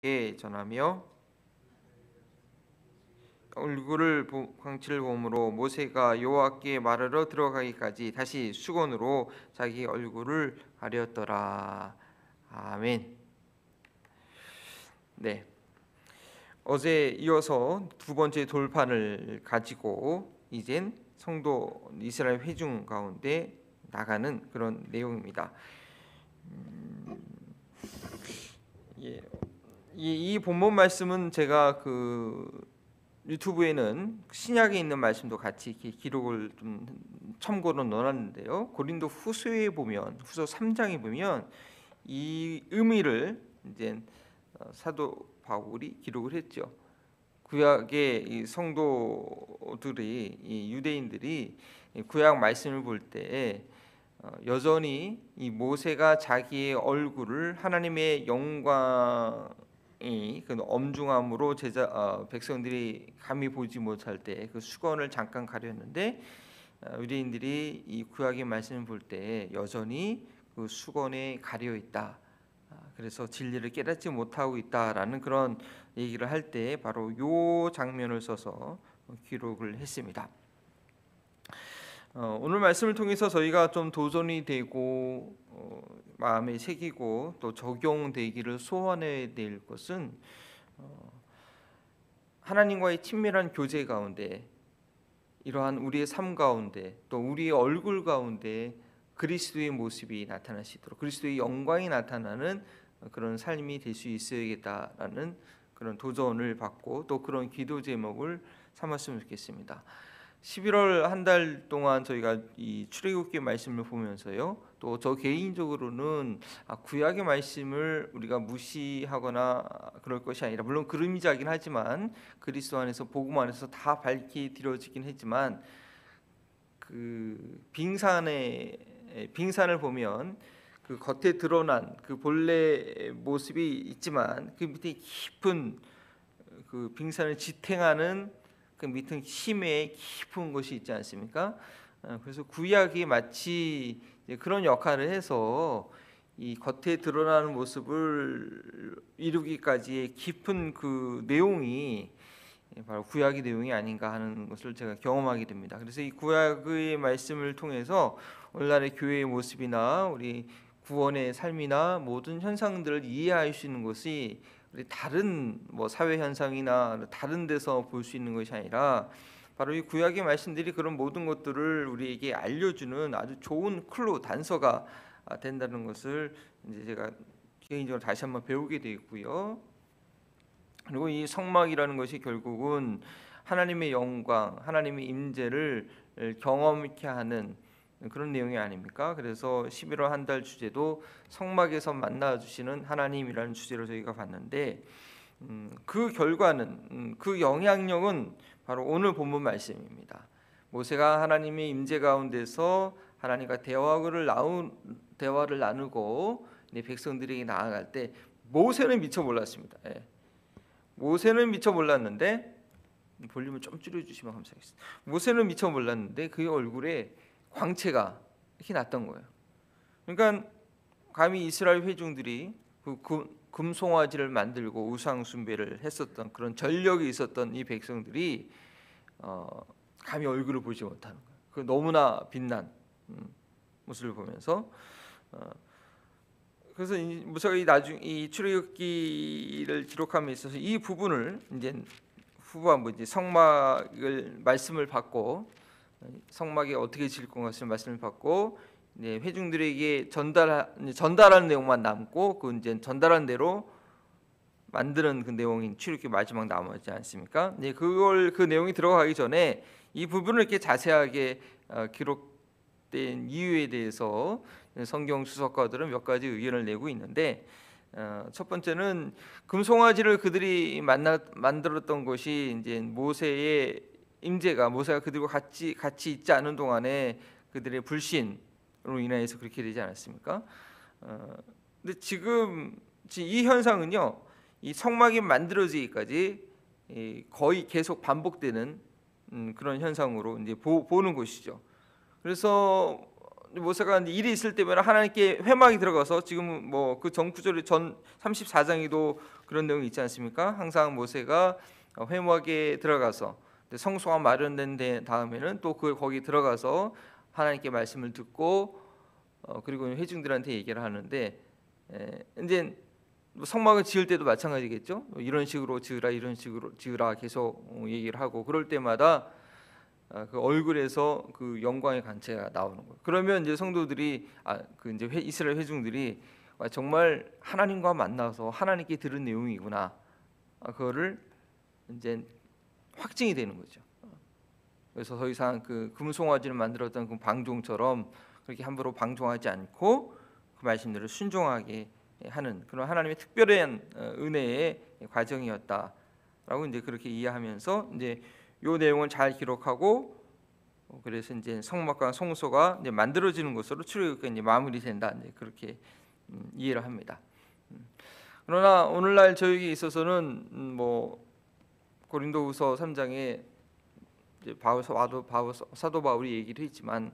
백성들에게 전하며 얼굴을 광채를 보므로 모세가 여호와께 말하러 들어가기까지 다시 수건으로 자기 얼굴을 가렸더라. 아멘. 네, 어제 이어서 두 번째 돌판을 가지고 이젠 성도 이스라엘 회중 가운데 나가는 그런 내용입니다. 이 본문 말씀은 제가 유튜브에는 신약에 있는 말씀도 같이 이렇게 기록을 좀 첨고로 넣어놨는데요. 고린도 후서에 보면 후서 3장에 보면 이 의미를 이제 사도 바울이 기록을 했죠. 구약의 이 성도들이 이 유대인들이 구약 말씀을 볼 때 여전히 이 모세가 자기의 얼굴을 하나님의 영광이 그 엄중함으로 백성들이 감히 보지 못할 때 그 수건을 잠깐 가렸는데 유대인들이 이 구약의 말씀을 볼 때 여전히 그 수건에 가려 있다. 그래서 진리를 깨닫지 못하고 있다라는 그런 얘기를 할 때 바로 요 장면을 써서 기록을 했습니다. 오늘 말씀을 통해서 저희가 좀 도전이 되고 마음에 새기고 또 적용되기를 소원해야 될 것은 하나님과의 친밀한 교제 가운데 이러한 우리의 삶 가운데 또 우리의 얼굴 가운데 그리스도의 모습이 나타나시도록 그리스도의 영광이 나타나는 그런 삶이 될 수 있어야겠다라는 그런 도전을 받고 또 그런 기도 제목을 삼았으면 좋겠습니다. 11월 한 달 동안 저희가 이 출애굽기 말씀을 보면서요. 또 저 개인적으로는 구약의 말씀을 우리가 무시하거나 그럴 것이 아니라 물론 그림자긴 하지만 그리스도 안에서 복음 안에서 다 밝히 드려지긴 했지만 그 빙산을 보면 그 겉에 드러난 그 본래 모습이 있지만 그 밑에 깊은 그 빙산을 지탱하는 그 밑에 힘의 깊은 것이 있지 않습니까? 그래서 구약이 마치 그런 역할을 해서 이 겉에 드러나는 모습을 이루기까지의 깊은 그 내용이 바로 구약의 내용이 아닌가 하는 것을 제가 경험하게 됩니다. 그래서 이 구약의 말씀을 통해서 오늘날의 교회의 모습이나 우리 구원의 삶이나 모든 현상들을 이해할 수 있는 것이 다른 사회 현상이나 다른 데서 볼 수 있는 것이 아니라 바로 이 구약의 말씀들이 그런 모든 것들을 우리에게 알려주는 아주 좋은 클로 단서가 된다는 것을 이제 제가 개인적으로 다시 한번 배우게 되었고요. 그리고 이 성막이라는 것이 결국은 하나님의 영광, 하나님의 임재를 경험케 하는 그런 내용이 아닙니까? 그래서 11월 한 달 주제도 성막에서 만나 주시는 하나님이라는 주제로 저희가 봤는데 그 결과는 그 영향력은 바로 오늘 본문 말씀입니다. 모세가 하나님의 임재 가운데서 하나님과 대화를 나누고 백성들에게 나아갈 때 모세는 미처 몰랐습니다. 모세는 미처 몰랐는데 볼륨을 좀 줄여주시면 감사하겠습니다. 모세는 미처 몰랐는데 그의 얼굴에 광채가 이렇게 났던 거예요. 그러니까 감히 이스라엘 회중들이 그 금송아지를 만들고 우상 숭배를 했었던 그런 전력이 있었던 이 백성들이 감히 얼굴을 보지 못하는 거예요. 그 너무나 빛난 모습을 보면서 그래서 모세가 이 출애굽기를 기록함에 있어서 이 부분을 이제 후반부 이제 성막을 말씀을 받고 성막이 어떻게 지을 것을 말씀을 받고 회중들에게 전달하는 내용만 남고 그 이제 전달한 대로 만드는 그 내용인 출애굽기 마지막 남았지 않습니까? 그 내용이 들어가기 전에 이 부분을 이렇게 자세하게 기록된 이유에 대해서 성경 수석가들은 몇 가지 의견을 내고 있는데 첫 번째는 금송아지를 그들이 만들었던 것이 이제 모세의 임재가 모세가 그들과 같이 있지 않은 동안에 그들의 불신으로 인해서 그렇게 되지 않았습니까? 근데 지금 이 현상은요, 이 성막이 만들어지기까지 거의 계속 반복되는 그런 현상으로 이제 보는 것이죠. 그래서 모세가 일이 있을 때마다 하나님께 회막이 들어가서 지금 뭐 그 전 구절에 전 34장에도 그런 내용이 있지 않습니까? 항상 모세가 회막에 들어가서 성소가 마련된 다음에는 또 그 거기 들어가서 하나님께 말씀을 듣고 그리고 회중들한테 얘기를 하는데 이제 성막을 지을 때도 마찬가지겠죠. 이런 식으로 지으라 이런 식으로 지으라 계속 얘기를 하고 그럴 때마다 그 얼굴에서 그 영광의 광채가 나오는 거예요. 그러면 이제 성도들이 그 이제 이스라엘 회중들이 정말 하나님과 만나서 하나님께 들은 내용이구나. 그거를 이제 확증이 되는 거죠. 그래서 더 이상 그 금송아지를 만들었던 그 방종처럼 그렇게 함부로 방종하지 않고 그 말씀대로 순종하게 하는 그런 하나님의 특별한 은혜의 과정이었다라고 이제 그렇게 이해하면서 이제 요 내용을 잘 기록하고 그래서 이제 성막과 성소가 이제 만들어지는 것으로 출애굽이 이제 마무리된다. 이제 그렇게 이해를 합니다. 그러나 오늘날 저에게 있어서는 뭐 고린도후서 3장에 이제 사도 바울이 얘기를 했지만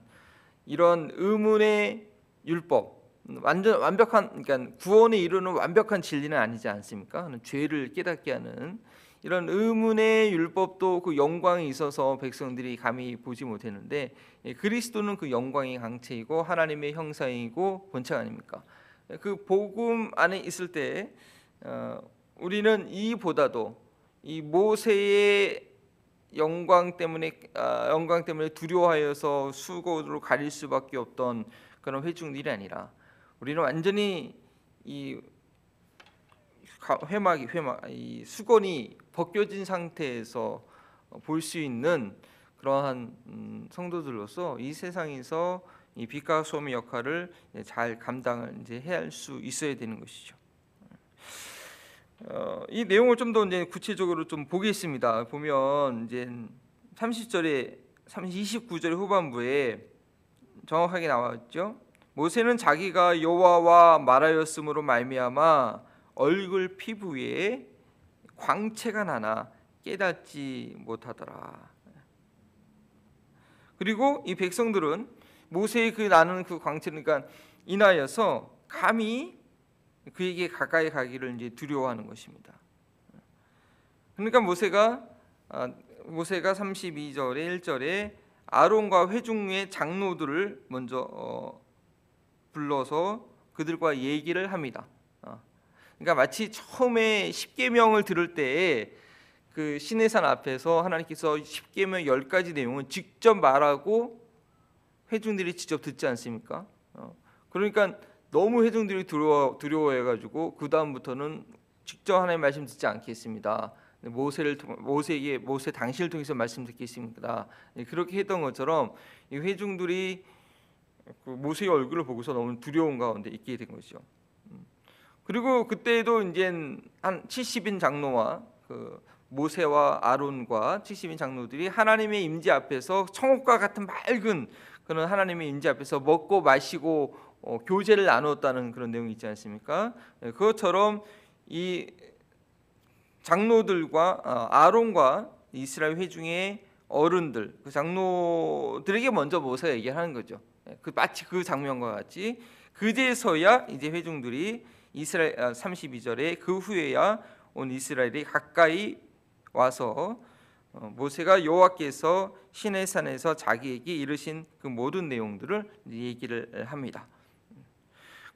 이런 의문의 율법 완전 완벽한 그러니까 구원에 이르는 완벽한 진리는 아니지 않습니까? 죄를 깨닫게 하는 이런 의문의 율법도 그 영광이 있어서 백성들이 감히 보지 못했는데 그리스도는 그 영광의 강체이고 하나님의 형상이고 본체 아닙니까? 그 복음 안에 있을 때 우리는 이보다도 이 모세의 영광 때문에 두려워하여서 수고로 가릴 수밖에 없던 그런 회중들이 아니라 우리는 완전히 이 이 수건이 벗겨진 상태에서 볼 수 있는 그러한 성도들로서 이 세상에서 이 빛과 소금의 역할을 잘 감당을 이제 해야 할 수 있어야 되는 것이죠. 이 내용을 좀 더 이제 구체적으로 좀 보겠습니다. 보면 이제 29절의 후반부에 정확하게 나왔죠. 모세는 자기가 여호와와 말하였으므로 말미암아 얼굴 피부에 광채가 나나 깨닫지 못하더라. 그리고 이 백성들은 모세의 그 나는 그 광채를 그러니까 인하여서 감히 그에게 가까이 가기를 이제 두려워하는 것입니다. 그러니까 모세가 32절에 1절에 아론과 회중의 장로들을 먼저 불러서 그들과 얘기를 합니다. 그러니까 마치 처음에 십계명을 들을 때에 그 시내산 앞에서 하나님께서 십계명 10가지 내용을 직접 말하고 회중들이 직접 듣지 않습니까? 그러니까 너무 회중들이 두려워해가지고 그 다음부터는 직접 하나님의 말씀 듣지 않겠습니다. 모세 당신을 통해서 말씀 듣겠습니다. 그렇게 했던 것처럼 이 회중들이 그 모세의 얼굴을 보고서 너무 두려운 가운데 있게 된 거죠. 그리고 그때도 이제 한 70인 장로와 그 모세와 아론과 70인 장로들이 하나님의 임재 앞에서 청옥과 같은 맑은 그런 하나님의 임재 앞에서 먹고 마시고 교제를 나누었다는 그런 내용이 있지 않습니까? 그것처럼 이 장로들과 아론과 이스라엘 회중의 어른들 그 장로들에게 먼저 모세가 얘기하는 거죠. 마치 그 장면과 같이 그제서야 이제 회중들이 이스라엘 32절에 그 후에야 온 이스라엘이 가까이 와서 모세가 여호와께서 시내산에서 자기에게 이르신 그 모든 내용들을 얘기를 합니다.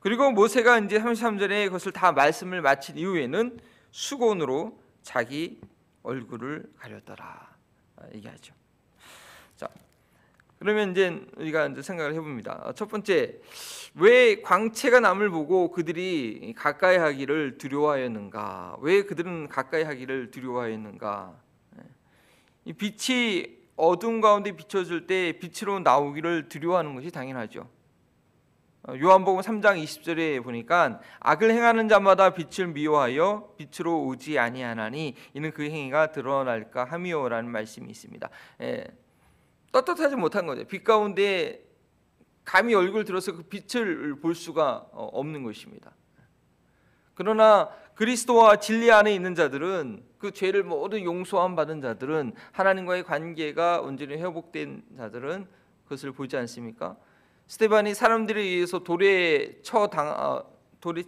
그리고 모세가 이제 33절에 그것을 다 말씀을 마친 이후에는 수건으로 자기 얼굴을 가렸더라 얘기하죠. 자, 그러면 이제 우리가 이제 생각을 해봅니다. 첫 번째, 왜 광채가 남을 보고 그들이 가까이 하기를 두려워하였는가? 왜 그들은 가까이 하기를 두려워하였는가? 이 빛이 어둠 가운데 비춰질 때 빛으로 나오기를 두려워하는 것이 당연하죠. 요한복음 3장 20절에 보니까 악을 행하는 자마다 빛을 미워하여 빛으로 오지 아니하나니 이는 그 행위가 드러날까 함이요라는 말씀이 있습니다. 떳떳하지 못한 거죠. 빛 가운데 감히 얼굴 들어서 그 빛을 볼 수가 없는 것입니다. 그러나 그리스도와 진리 안에 있는 자들은 그 죄를 모두 용서함 받은 자들은 하나님과의 관계가 온전히 회복된 자들은 그것을 보지 않습니까? 스데반이 사람들에 의해서 돌에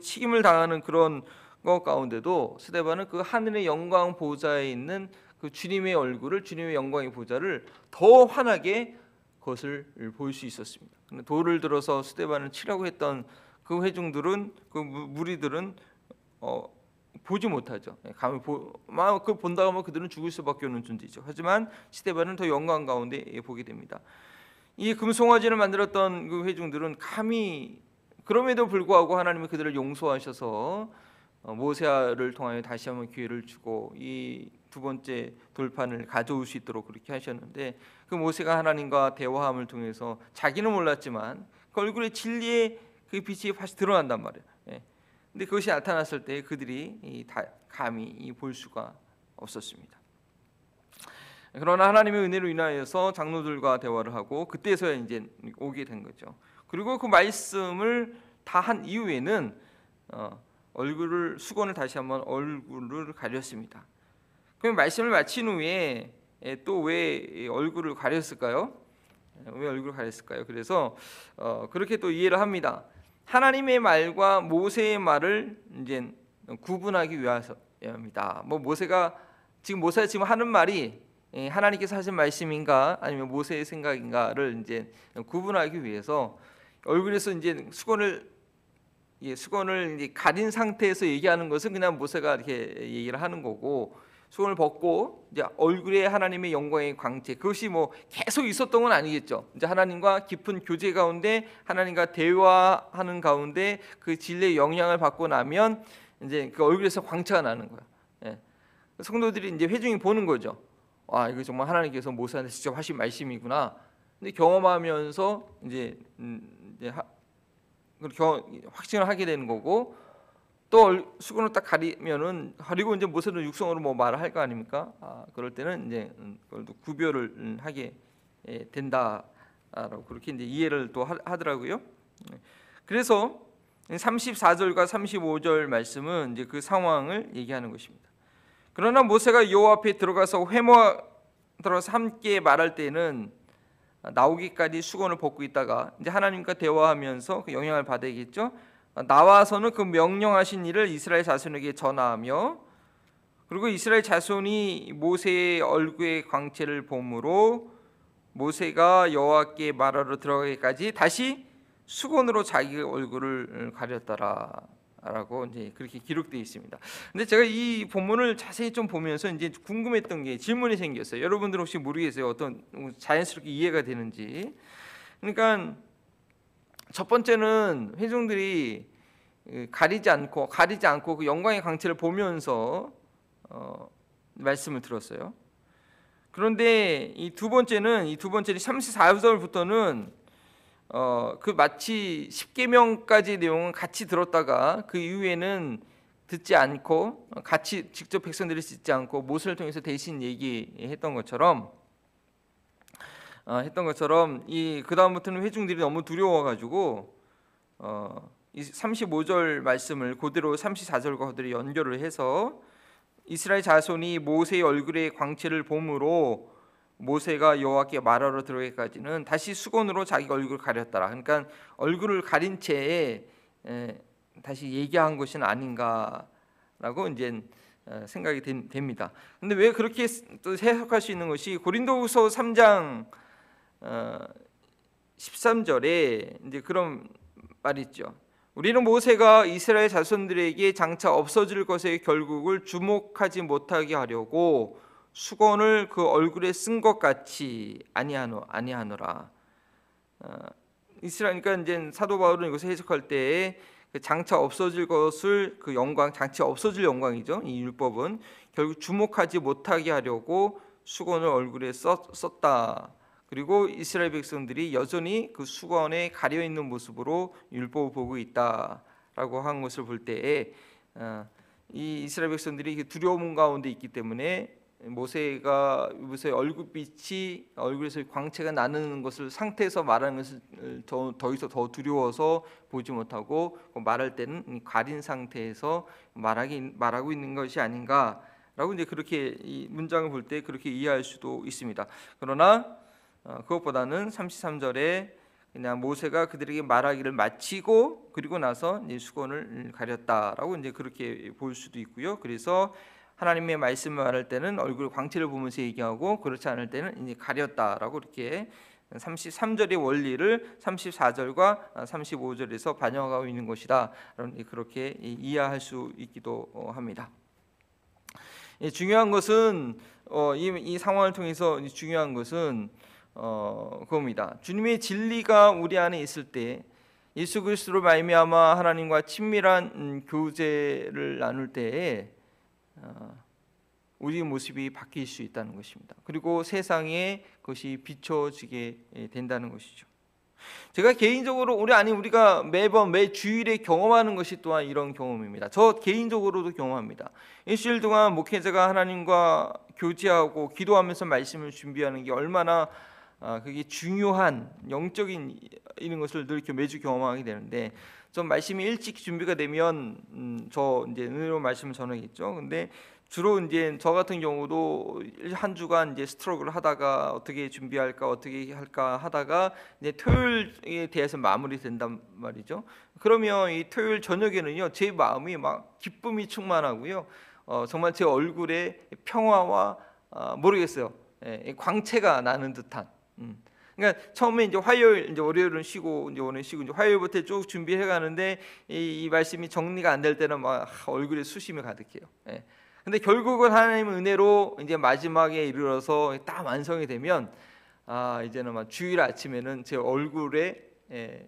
치김을 당하는 그런 것 가운데도 스데반은 그 하늘의 영광 보좌에 있는 그 주님의 얼굴을, 주님의 영광의 보좌를 더 환하게 그것을 볼 수 있었습니다. 근데 돌을 들어서 스데반을 치라고 했던 그 회중들은, 그 무리들은 보지 못하죠. 그 본다고 하면 그들은 죽을 수밖에 없는 존재죠. 하지만 스데반은 더 영광 가운데 보게 됩니다. 이 금송아지를 만들었던 그 회중들은 감히, 그럼에도 불구하고 하나님이 그들을 용서하셔서 모세를 통하여 다시 한번 기회를 주고 이 두 번째 돌판을 가져올 수 있도록 그렇게 하셨는데, 그 모세가 하나님과 대화함을 통해서 자기는 몰랐지만 그 얼굴에 진리의 그 빛이 다시 드러난단 말이에요. 근데 그것이 나타났을 때 그들이 감히 볼 수가 없었습니다. 그러나 하나님의 은혜로 인하여서 장로들과 대화를 하고 그때서야 이제 오게 된 거죠. 그리고 그 말씀을 다 한 이후에는 수건을 다시 한번 얼굴을 가렸습니다. 그럼 말씀을 마친 후에 또 왜 얼굴을 가렸을까요? 왜 얼굴을 가렸을까요? 그래서 그렇게 또 이해를 합니다. 하나님의 말과 모세의 말을 이제 구분하기 위해서입니다. 모세가 지금 하는 말이 하나님께서 하신 말씀인가 아니면 모세의 생각인가를 이제 구분하기 위해서 얼굴에서 이제 수건을 이제 가린 상태에서 얘기하는 것은 그냥 모세가 이렇게 얘기를 하는 거고, 수건을 벗고 이제 얼굴에 하나님의 영광의 광채, 그것이 계속 있었던 건 아니겠죠. 이제 하나님과 깊은 교제 가운데, 하나님과 대화하는 가운데 그 진리의 영향을 받고 나면 이제 그 얼굴에서 광채가 나는 거야. 성도들이 이제 회중이 보는 거죠. 와, 이거 정말 하나님께서 모세한테 직접 하신 말씀이구나. 근데 경험하면서 이제 확신을 하게 되는 거고, 또 수건을 딱 가리고 이제 모세는 육성으로 말을 할 거 아닙니까? 그럴 때는 이제 그걸 또 구별을 하게 된다라고 그렇게 이제 이해를 또 하더라고요. 그래서 34절과 35절 말씀은 이제 그 상황을 얘기하는 것입니다. 그러나 모세가 여호와 앞에 들어가서 함께 말할 때는 나오기까지 수건을 벗고 있다가 이제 하나님과 대화하면서 그 영향을 받아야겠죠. 나와서는 그 명령하신 일을 이스라엘 자손에게 전하며, 그리고 이스라엘 자손이 모세의 얼굴의 광채를 보므로 모세가 여호와께 말하러 들어가기까지 다시 수건으로 자기 얼굴을 가렸더라라고 이제 그렇게 기록되어 있습니다. 근데 제가 이 본문을 자세히 좀 보면서 이제 궁금했던 게 질문이 생겼어요. 여러분들 혹시 모르겠어요? 어떤 자연스럽게 이해가 되는지. 그러니까 첫 번째는 회중들이 가리지 않고 그 영광의 광채를 보면서 말씀을 들었어요. 그런데 이 두 번째는 34절부터는 그 마치 십계명까지 내용은 같이 들었다가 그 이후에는 듣지 않고, 같이 직접 백성들이 듣지 않고 모세를 통해서 대신 얘기했던 것처럼 이 그 다음부터는 회중들이 너무 두려워가지고 이 35절 말씀을 그대로 34절과 그대로 연결을 해서 이스라엘 자손이 모세의 얼굴의 광채를 보므로 모세가 여호와께 말하러 들어가기까지는 다시 수건으로 자기 얼굴을 가렸더라. 그러니까 얼굴을 가린 채 다시 얘기한 것은 아닌가라고 이제 생각이 됩니다. 근데 왜 그렇게 또 해석할 수 있는 것이 고린도후서 3장 13절에 이제 그런 말이 있죠. 우리는 모세가 이스라엘 자손들에게 장차 없어질 것의 결국을 주목하지 못하게 하려고 수건을 그 얼굴에 쓴 것 같이 아니하노라. 그러니까 이제 사도 바울은 이것을 해석할 때 장차 없어질 것을 그 영광, 장차 없어질 영광이죠. 이 율법은 결국 주목하지 못하게 하려고 수건을 얼굴에 썼다. 그리고 이스라엘 백성들이 여전히 그 수건에 가려 있는 모습으로 율법을 보고 있다라고 한 것을 볼 때에 이 이스라엘 백성들이 두려움 가운데 있기 때문에 모세의 얼굴빛이, 얼굴에서 광채가 나는 것을 상태에서 말하는 것을 더 두려워서 보지 못하고 말할 때는 가린 상태에서 말하고 있는 것이 아닌가라고 이제 그렇게 이 문장을 볼 때 그렇게 이해할 수도 있습니다. 그러나 그것보다는 33절에 그냥 모세가 그들에게 말하기를 마치고 그리고 나서 이제 수건을 가렸다라고 이제 그렇게 볼 수도 있고요. 그래서 하나님의 말씀을 말할 때는 얼굴 광채를 보면서 얘기하고 그렇지 않을 때는 이제 가렸다라고 이렇게 33절의 원리를 34절과 35절에서 반영하고 있는 것이다. 그렇게 이해할 수 있기도 합니다. 중요한 것은 이 상황을 통해서 중요한 것은 그겁니다. 주님의 진리가 우리 안에 있을 때 예수 그리스도로 말미암아 하나님과 친밀한 교제를 나눌 때에 우리의 모습이 바뀔 수 있다는 것입니다. 그리고 세상에 그것이 비춰지게 된다는 것이죠. 제가 개인적으로 우리가 매번 매 주일에 경험하는 것이 또한 이런 경험입니다. 저 개인적으로도 경험합니다. 일주일 동안 목회자가 하나님과 교제하고 기도하면서 말씀을 준비하는 게 얼마나 그게 중요한 영적인 이런 것을 늘 이렇게 매주 경험하게 되는데, 좀 말씀이 일찍 준비가 되면 저 이제 은혜로 말씀을 전하겠죠. 근데 주로 이제 저 같은 경우도 한 주간 이제 스트럭을 하다가 어떻게 준비할까 어떻게 할까 하다가 이제 토요일에 대해서 마무리된단 말이죠. 그러면 이 토요일 저녁에는요 제 마음이 막 기쁨이 충만하고요. 정말 제 얼굴에 평화와 모르겠어요. 광채가 나는 듯한. 그러니까 처음에 이제 화요일, 이제 월요일은 쉬고 이제 오늘 쉬고 이제 화요일부터 쭉 준비해 가는데 이 말씀이 정리가 안 될 때는 막 얼굴에 수심이 가득해요. 근데 결국은 하나님의 은혜로 이제 마지막에 이르러서 딱 완성이 되면 이제는 막 주일 아침에는 제 얼굴에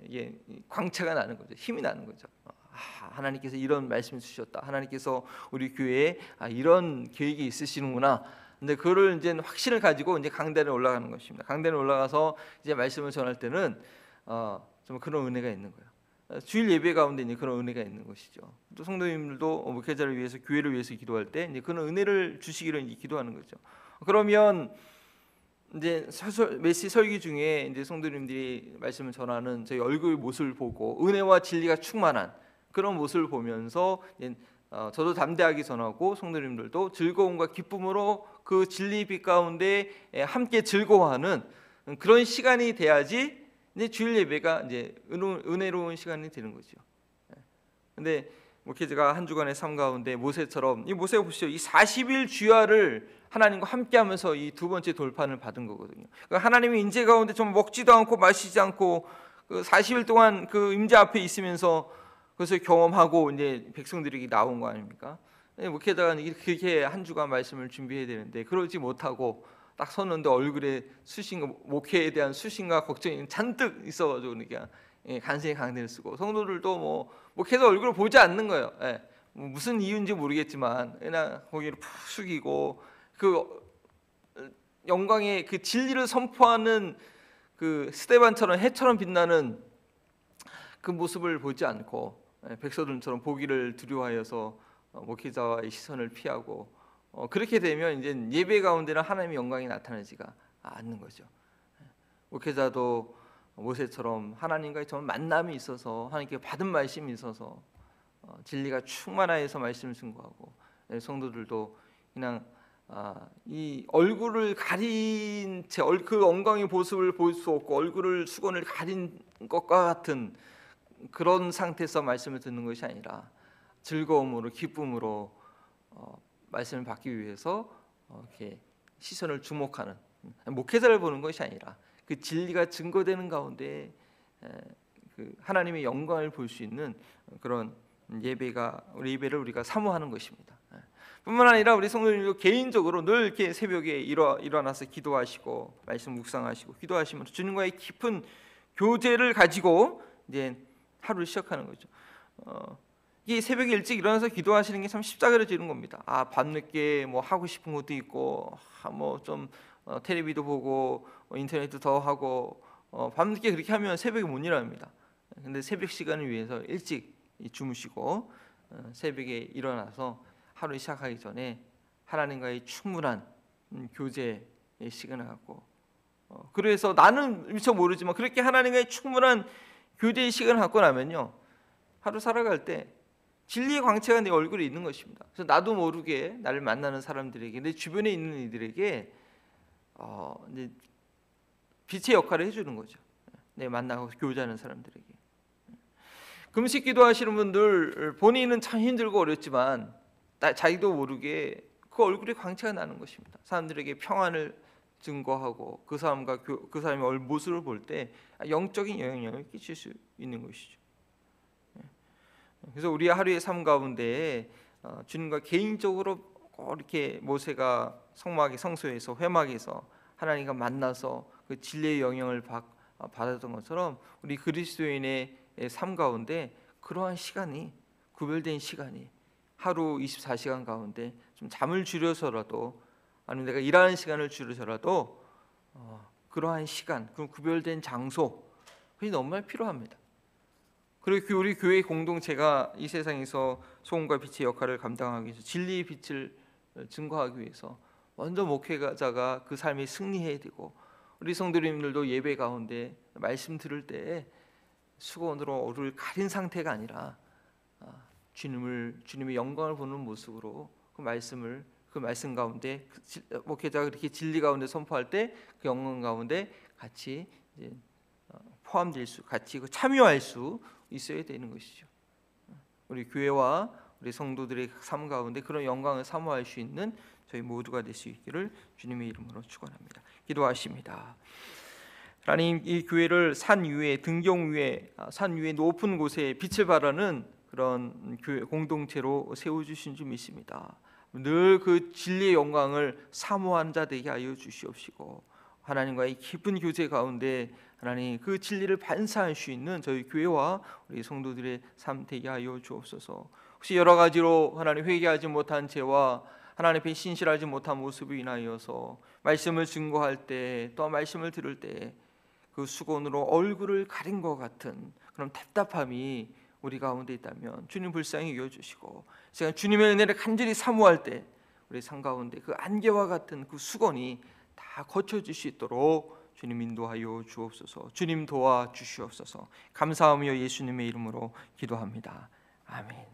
이게 광채가 나는 거죠. 힘이 나는 거죠. 하나님께서 이런 말씀을 주셨다. 하나님께서 우리 교회에 이런 계획이 있으시는구나. 근데 그거를 이제 확신을 가지고 이제 강단에 올라가는 것입니다. 강단에 올라가서 이제 말씀을 전할 때는 좀 그런 은혜가 있는 거예요. 주일 예배 가운데 이제 그런 은혜가 있는 것이죠. 또 성도님들도 목회자를 위해서 교회를 위해서 기도할 때 이제 그런 은혜를 주시기를 이제 기도하는 거죠. 그러면 이제 메시 설교 중에 이제 성도님들이 말씀을 전하는 저희 얼굴 모습을 보고 은혜와 진리가 충만한 그런 모습을 보면서 저도 담대하게 전하고 성도님들도 즐거움과 기쁨으로 그 진리 빛 가운데 함께 즐거워하는 그런 시간이 돼야지 이제 주일 예배가 이제 은혜로운 시간이 되는 거죠. 근데 목회자가 한 주간의 삶 가운데 모세처럼 이 모세가 보시죠. 이 40일 주야를 하나님과 함께하면서 이 두 번째 돌판을 받은 거거든요. 그러니까 하나님의 임재 가운데 좀 먹지도 않고 마시지 않고 그 40일 동안 그 임재 앞에 있으면서 그것을 경험하고 이제 백성들에게 나온 거 아닙니까? 목회자가 그렇게 한 주간 말씀을 준비해야 되는데 그러지 못하고 딱 섰는데 얼굴에 수신과 목회에 대한 수신과 걱정이 잔뜩 있어가지고 그러니까 간신히 강단을 쓰고 성도들도 뭐 목회자 얼굴을 보지 않는 거예요. 무슨 이유인지 모르겠지만 그냥 고개를 푹 숙이고 그 영광의 그 진리를 선포하는 그 스데반처럼 해처럼 빛나는 그 모습을 보지 않고 백성들처럼 보기를 두려워하여서 목회자의 시선을 피하고 그렇게 되면 이제 예배 가운데는 하나님의 영광이 나타나지가 않는 거죠. 목회자도 모세처럼 하나님과의 정말 만남이 있어서 하나님께 받은 말씀이 있어서 진리가 충만하여서 말씀을 증거하고 성도들도 그냥 이 얼굴을 가린 채 그 영광의 모습을 볼 수 없고 얼굴을 수건을 가린 것과 같은 그런 상태에서 말씀을 듣는 것이 아니라 즐거움으로 기쁨으로 말씀을 받기 위해서 이렇게 시선을 주목하는 목회자를 보는 것이 아니라 그 진리가 증거되는 가운데 그 하나님의 영광을 볼 수 있는 그런 예배를 우리가 사모하는 것입니다. 뿐만 아니라 우리 성도님도 개인적으로 늘 이렇게 새벽에 일어나서 기도하시고 말씀 묵상하시고 기도하시면서 주님과의 깊은 교제를 가지고 이제 하루를 시작하는 거죠. 이 새벽에 일찍 일어나서 기도하시는 게 참 십자가를 지는 겁니다. 밤늦게 뭐 하고 싶은 것도 있고 뭐 좀 텔레비도 보고 인터넷도 더 하고 밤늦게 그렇게 하면 새벽에 못 일어납니다. 근데 새벽 시간을 위해서 일찍 주무시고 새벽에 일어나서 하루 시작하기 전에 하나님과의 충분한 교제의 시간을 갖고 그래서 나는 미처 모르지만 그렇게 하나님과의 충분한 교제의 시간을 갖고 나면요 하루 살아갈 때 진리의 광채가 내 얼굴에 있는 것입니다. 그래서 나도 모르게 나를 만나는 사람들에게 내 주변에 있는 이들에게 이제 빛의 역할을 해주는 거죠. 만나고 교제하는 사람들에게. 금식 기도하시는 분들 본인은 참 힘들고 어렵지만 자기도 모르게 그 얼굴에 광채가 나는 것입니다. 사람들에게 평안을 증거하고 그 사람의 모습을 볼 때 영적인 영향력을 끼칠 수 있는 것이죠. 그래서 우리 하루의 삶 가운데 주님과 개인적으로 꼭 이렇게 모세가 성소에서 회막에서 하나님과 만나서 그 진리의 영향을 받았던 것처럼 우리 그리스도인의 삶 가운데 그러한 시간이, 구별된 시간이, 하루 24시간 가운데 좀 잠을 줄여서라도, 아니면 내가 일하는 시간을 줄여서라도 그러한 시간, 그 구별된 장소, 그게 정말 필요합니다. 그리고 우리 교회 공동체가 이 세상에서 소금과 빛의 역할을 감당하기 위해서, 진리의 빛을 증거하기 위해서 먼저 목회자가 그 삶에 승리해야 되고, 우리 성도님들도 예배 가운데 말씀 들을 때 수건으로 얼굴을 가린 상태가 아니라 주님의 영광을 보는 모습으로 그 말씀 가운데 목회자가 그렇게 진리 가운데 선포할 때 그 영광 가운데 같이 이제 포함될 수, 같이 참여할 수 있어야 되는 것이죠. 우리 교회와 우리 성도들의 삶 가운데 그런 영광을 사모할 수 있는 저희 모두가 될 수 있기를 주님의 이름으로 축원합니다. 기도하십니다. 하나님, 이 교회를 산 위에, 등경 위에, 산 위에 높은 곳에 빛을 발하는 그런 교회 공동체로 세워주신 줄 믿습니다. 늘 그 진리의 영광을 사모하는 자 되게 하여 주시옵시고, 하나님과의 깊은 교제 가운데 하나님 그 진리를 반사할 수 있는 저희 교회와 우리 성도들의 삶 되게 하여 주옵소서. 혹시 여러 가지로 하나님 회개하지 못한 죄와 하나님 앞에 신실하지 못한 모습을 인하여서 말씀을 증거할 때, 또 말씀을 들을 때 그 수건으로 얼굴을 가린 것 같은 그런 답답함이 우리 가운데 있다면 주님 불쌍히 여겨주시고, 제가 주님의 은혜를 간절히 사모할 때 우리 삶 가운데 그 안개와 같은 그 수건이 다 거쳐질 수 있도록 주님 인도하여 주옵소서. 주님 도와 주시옵소서. 감사하며 예수님의 이름으로 기도합니다. 아멘.